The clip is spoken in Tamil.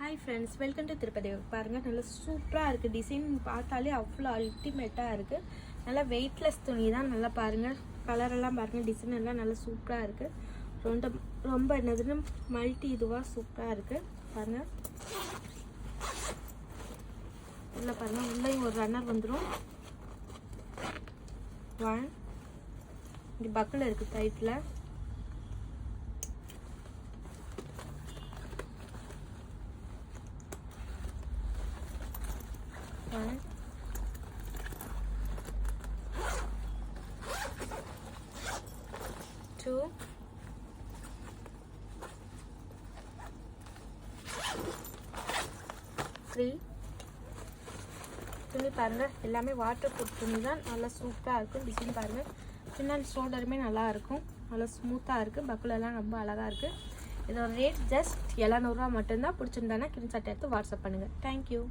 Hi friends, welcome to Tirupati. பாருங்கள், நல்லா சூப்பராக இருக்குது. டிசைன் பார்த்தாலே அவ்வளோ அல்டிமேட்டாக இருக்குது. நல்லா வெயிட்லெஸ் துணி தான். நல்லா பாருங்கள், கலரெல்லாம் பாருங்கள், டிசைன் எல்லாம் நல்லா சூப்பராக இருக்குது. ரொம்ப என்னதுன்னு மல்டி இதுவாக சூப்பராக இருக்குது. பாருங்கள், உள்ள பாருங்கள், உள்ளேயும் ஒரு ரன்னர் வந்துடும். இங்கே பக்கில் இருக்குது டைட்டில். துணி பாருங்கள், எல்லாமே வாட்டர் ப்ரூஃப் துணி தான். நல்லா சூப்பராக இருக்கும். டிசைன் பாருங்கள், பின்னால் ஷோல்டருமே நல்லா இருக்கும். நல்லா ஸ்மூத்தாக இருக்குது. பக்குலெல்லாம் ரொம்ப அழகாக இருக்குது. இதோட ரேட் ஜஸ்ட் 700 ரூபா மட்டும்தான். பிடிச்சிருந்தானா ஸ்க்ரீன்ஷாட் எடுத்து வாட்ஸ்அப் பண்ணுங்கள். தேங்க்யூ.